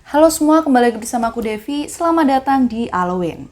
Halo semua, kembali lagi bersama aku Devi. Selamat datang di Halloween.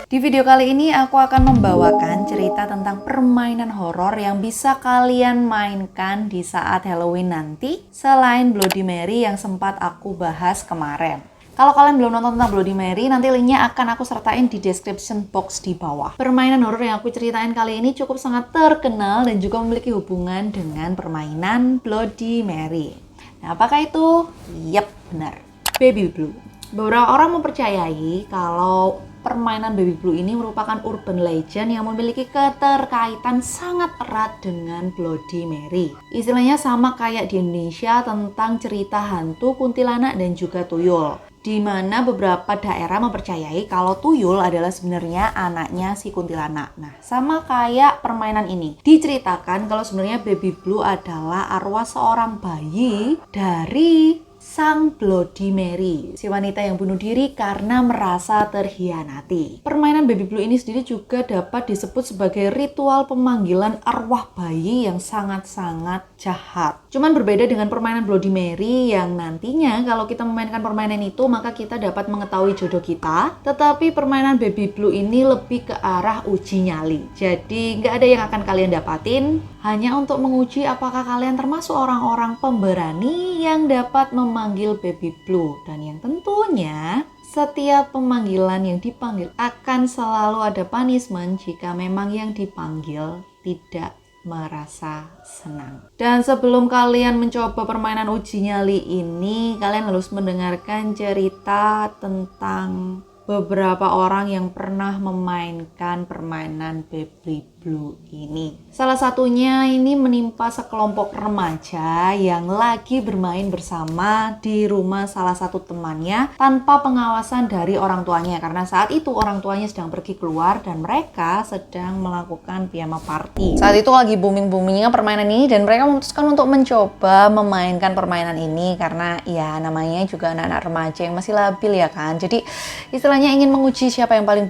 Di video kali ini aku akan membawakan cerita tentang permainan horor yang bisa kalian mainkan di saat Halloween nanti, selain Bloody Mary yang sempat aku bahas kemarin. Kalau kalian belum nonton tentang Bloody Mary, nanti linknya akan aku sertain di description box di bawah. Permainan horor yang aku ceritain kali ini cukup sangat terkenal dan juga memiliki hubungan dengan permainan Bloody Mary. Nah, apakah itu? Yap, benar. Baby Blue. Beberapa orang mempercayai kalau permainan Baby Blue ini merupakan urban legend yang memiliki keterkaitan sangat erat dengan Bloody Mary. Istilahnya sama kayak di Indonesia tentang cerita hantu, kuntilanak, dan juga tuyul. Di mana beberapa daerah mempercayai kalau tuyul adalah sebenarnya anaknya si kuntilanak. Nah, sama kayak permainan ini. Diceritakan kalau sebenarnya Baby Blue adalah arwah seorang bayi dari sang Bloody Mary, si wanita yang bunuh diri karena merasa terhianati. Permainan Baby Blue ini sendiri juga dapat disebut sebagai ritual pemanggilan arwah bayi yang sangat-sangat jahat. Cuman berbeda dengan permainan Bloody Mary yang nantinya kalau kita memainkan permainan itu maka kita dapat mengetahui jodoh kita. Tetapi permainan Baby Blue ini lebih ke arah uji nyali. Jadi nggak ada yang akan kalian dapatin, hanya untuk menguji apakah kalian termasuk orang-orang pemberani yang dapat memanggil Baby Blue. Dan yang tentunya setiap pemanggilan yang dipanggil akan selalu ada punishment jika memang yang dipanggil tidak merasa senang. Dan sebelum kalian mencoba permainan uji nyali ini, kalian harus mendengarkan cerita tentang beberapa orang yang pernah memainkan permainan Baby Blue ini. Salah satunya ini menimpa sekelompok remaja yang lagi bermain bersama di rumah salah satu temannya tanpa pengawasan dari orang tuanya, karena saat itu orang tuanya sedang pergi keluar dan mereka sedang melakukan piyama party. Saat itu lagi booming-boomingnya permainan ini dan mereka memutuskan untuk mencoba memainkan permainan ini karena ya namanya juga anak-anak remaja yang masih labil ya kan. Jadi istilahnya ingin menguji siapa yang paling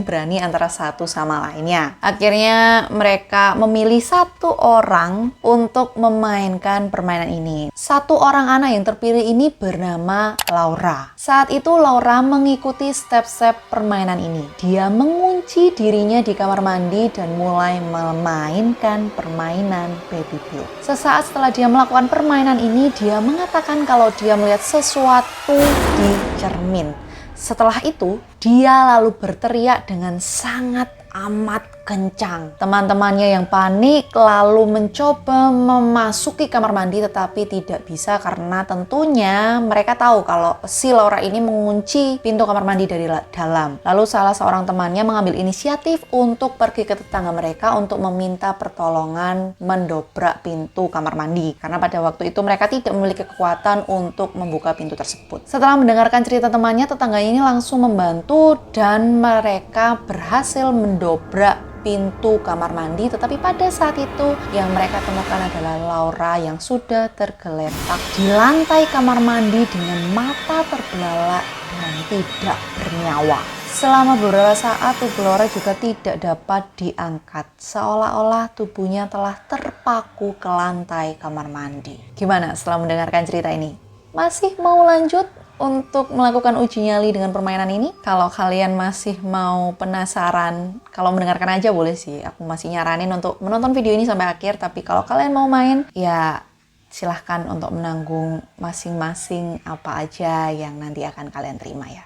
berani antara satu sama lainnya. Akhirnya mereka memilih satu orang untuk memainkan permainan ini. Satu orang anak yang terpilih ini bernama Laura. Saat itu Laura mengikuti step-step permainan ini. Dia mengunci dirinya di kamar mandi dan mulai memainkan permainan Baby Blue. Sesaat setelah dia melakukan permainan ini, dia mengatakan kalau dia melihat sesuatu di cermin. Setelah itu, dia lalu berteriak dengan sangat amat kencang. Teman-temannya yang panik lalu mencoba memasuki kamar mandi tetapi tidak bisa karena tentunya mereka tahu kalau si Laura ini mengunci pintu kamar mandi dari dalam. Lalu salah seorang temannya mengambil inisiatif untuk pergi ke tetangga mereka untuk meminta pertolongan mendobrak pintu kamar mandi karena pada waktu itu mereka tidak memiliki kekuatan untuk membuka pintu tersebut. Setelah mendengarkan cerita temannya, tetangga ini langsung membantu dan mereka berhasil mendobrak pintu kamar mandi, tetapi pada saat itu yang mereka temukan adalah Laura yang sudah tergeletak di lantai kamar mandi dengan mata terbelalak dan tidak bernyawa. Selama beberapa saat tubuh Laura juga tidak dapat diangkat, seolah-olah tubuhnya telah terpaku ke lantai kamar mandi. Gimana setelah mendengarkan cerita ini? Masih mau lanjut untuk melakukan uji nyali dengan permainan ini? Kalau kalian masih mau penasaran, kalau mendengarkan aja boleh sih. Aku masih nyaranin untuk menonton video ini sampai akhir. Tapi kalau kalian mau main, ya silahkan untuk menanggung masing-masing apa aja yang nanti akan kalian terima ya.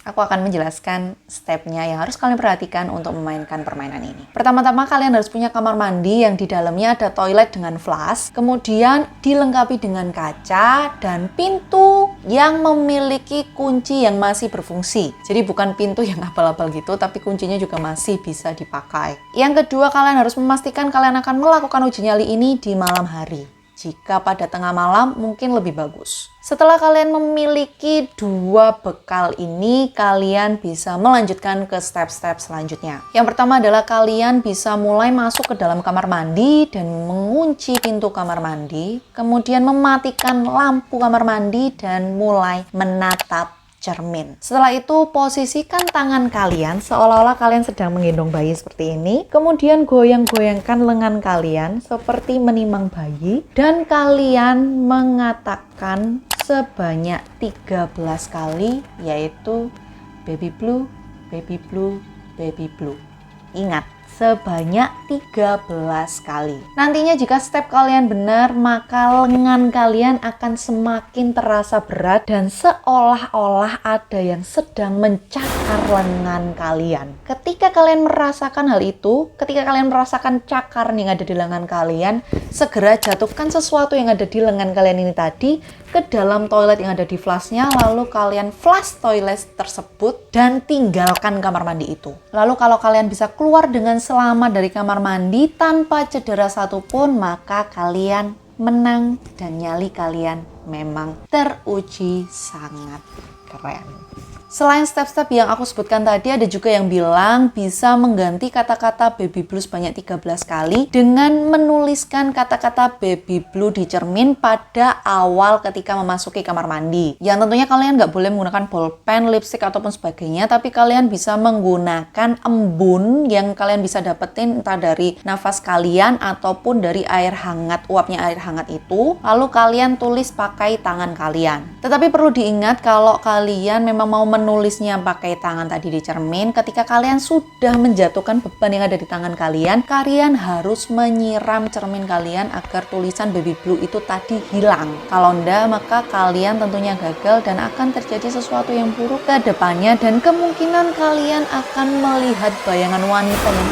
Aku akan menjelaskan stepnya yang harus kalian perhatikan untuk memainkan permainan ini. Pertama-tama kalian harus punya kamar mandi yang di dalamnya ada toilet dengan flush, kemudian dilengkapi dengan kaca dan pintu yang memiliki kunci yang masih berfungsi. Jadi bukan pintu yang abal-abal gitu, tapi kuncinya juga masih bisa dipakai. Yang kedua, kalian harus memastikan kalian akan melakukan uji nyali ini di malam hari. Jika pada tengah malam mungkin lebih bagus. Setelah kalian memiliki dua bekal ini, kalian bisa melanjutkan ke step-step selanjutnya. Yang pertama adalah kalian bisa mulai masuk ke dalam kamar mandi dan mengunci pintu kamar mandi. Kemudian mematikan lampu kamar mandi dan mulai menatap cermin. Setelah itu posisikan tangan kalian seolah-olah kalian sedang menggendong bayi seperti ini. Kemudian goyang-goyangkan lengan kalian seperti menimang bayi. Dan kalian mengatakan sebanyak 13 kali, yaitu baby blue, baby blue, baby blue. Ingat, sebanyak 13 kali. Nantinya jika step kalian benar, maka lengan kalian akan semakin terasa berat dan seolah-olah ada yang sedang mencakar lengan kalian. Ketika kalian merasakan hal itu, ketika kalian merasakan cakar yang ada di lengan kalian, segera jatuhkan sesuatu yang ada di lengan kalian ini tadi ke dalam toilet yang ada di flashnya, lalu kalian flush toilet tersebut dan tinggalkan kamar mandi itu. Lalu kalau kalian bisa keluar dengan selamat dari kamar mandi tanpa cedera satupun, maka kalian menang dan nyali kalian memang teruji sangat keren. Selain step-step yang aku sebutkan tadi, ada juga yang bilang bisa mengganti kata-kata baby blue sebanyak 13 kali dengan menuliskan kata-kata baby blue di cermin pada awal ketika memasuki kamar mandi. Yang tentunya kalian nggak boleh menggunakan bolpen, lipstick, ataupun sebagainya, tapi kalian bisa menggunakan embun yang kalian bisa dapetin entah dari nafas kalian ataupun dari air hangat, uapnya air hangat itu. Lalu kalian tulis pakai tangan kalian. Tetapi perlu diingat kalau kalian memang mau menulisnya pakai tangan tadi di cermin, ketika kalian sudah menjatuhkan beban yang ada di tangan kalian, kalian harus menyiram cermin kalian agar tulisan baby blue itu tadi hilang. Kalau enggak, maka kalian tentunya gagal dan akan terjadi sesuatu yang buruk ke depannya, dan kemungkinan kalian akan melihat bayangan wanita yang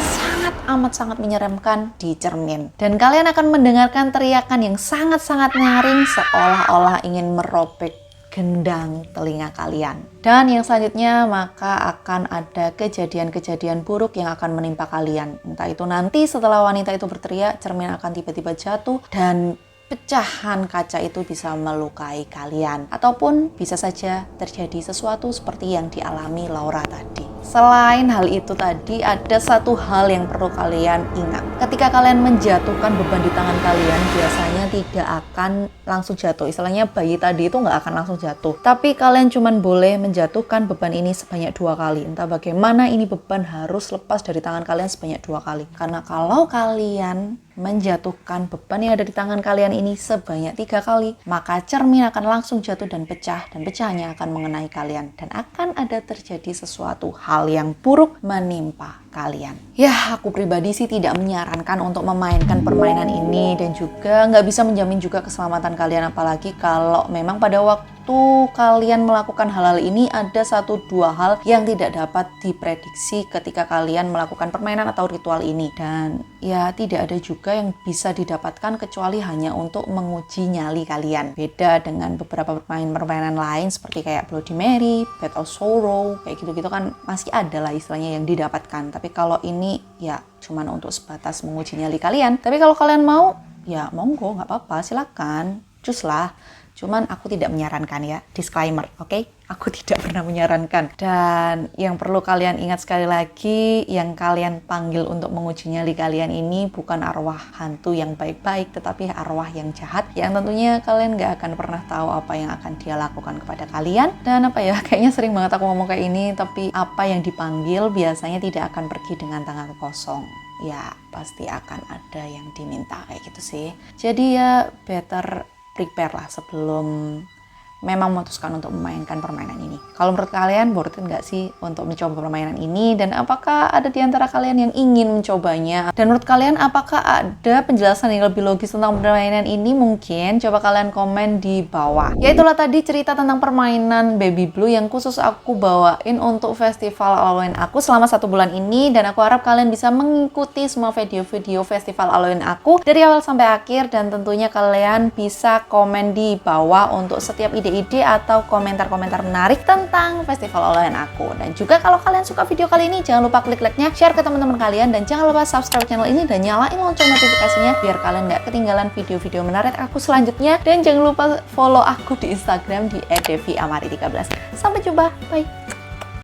sangat menyeramkan di cermin. Dan kalian akan mendengarkan teriakan yang sangat-sangat nyaring seolah-olah ingin merobek gendang telinga kalian. Dan yang selanjutnya, maka akan ada kejadian-kejadian buruk yang akan menimpa kalian. Entah itu nanti setelah wanita itu berteriak, cermin akan tiba-tiba jatuh dan pecahan kaca itu bisa melukai kalian. Ataupun bisa saja terjadi sesuatu seperti yang dialami Laura tadi. Selain hal itu tadi, ada satu hal yang perlu kalian ingat. Ketika kalian menjatuhkan beban di tangan kalian, biasanya tidak akan langsung jatuh. Istilahnya bayi tadi itu nggak akan langsung jatuh. Tapi kalian cuma boleh menjatuhkan beban ini sebanyak 2 kali. Entah bagaimana ini beban harus lepas dari tangan kalian sebanyak 2 kali. Karena kalau kalian menjatuhkan beban yang ada di tangan kalian ini sebanyak 3 kali, maka cermin akan langsung jatuh dan pecah, dan pecahnya akan mengenai kalian, dan akan ada terjadi sesuatu hal yang buruk menimpa kalian. Ya, aku pribadi sih tidak menyarankan untuk memainkan permainan ini, dan juga nggak bisa menjamin juga keselamatan kalian, apalagi kalau memang pada waktu kalian melakukan hal-hal ini ada 1-2 hal yang tidak dapat diprediksi ketika kalian melakukan permainan atau ritual ini. Dan ya, tidak ada juga yang bisa didapatkan kecuali hanya untuk menguji nyali kalian. Beda dengan beberapa permainan lain seperti kayak Bloody Mary, Bed of Sorrow, kayak gitu-gitu kan masih ada lah istilahnya yang didapatkan. Tapi kalau ini ya cuman untuk sebatas menguji nyali kalian. Tapi kalau kalian mau, ya monggo, nggak apa-apa, silakan, cus lah. Cuman aku tidak menyarankan ya, disclaimer, oke? Aku tidak pernah menyarankan. Dan yang perlu kalian ingat sekali lagi, yang kalian panggil untuk menguji nyali kalian ini bukan arwah hantu yang baik-baik, tetapi arwah yang jahat, yang tentunya kalian gak akan pernah tahu apa yang akan dia lakukan kepada kalian. Dan apa ya, kayaknya sering banget aku ngomong kayak ini, tapi apa yang dipanggil biasanya tidak akan pergi dengan tangan kosong. Ya, pasti akan ada yang diminta kayak gitu sih. Jadi ya, better prepare lah sebelum memang memutuskan untuk memainkan permainan ini. Kalau menurut kalian, worth it nggak sih untuk mencoba permainan ini? Dan apakah ada di antara kalian yang ingin mencobanya? Dan menurut kalian, apakah ada penjelasan yang lebih logis tentang permainan ini? Mungkin coba kalian komen di bawah. Ya, itulah tadi cerita tentang permainan Baby Blue yang khusus aku bawain untuk festival Halloween aku selama 1 bulan ini. Dan aku harap kalian bisa mengikuti semua video-video festival Halloween aku dari awal sampai akhir. Dan tentunya kalian bisa komen di bawah untuk setiap ide atau komentar-komentar menarik tentang festival Halloween aku. Dan juga kalau kalian suka video kali ini, jangan lupa klik like-nya, share ke teman-teman kalian, dan jangan lupa subscribe channel ini dan nyalain lonceng notifikasinya biar kalian nggak ketinggalan video-video menarik aku selanjutnya. Dan jangan lupa follow aku di Instagram di @deviamari13. Sampai jumpa, bye!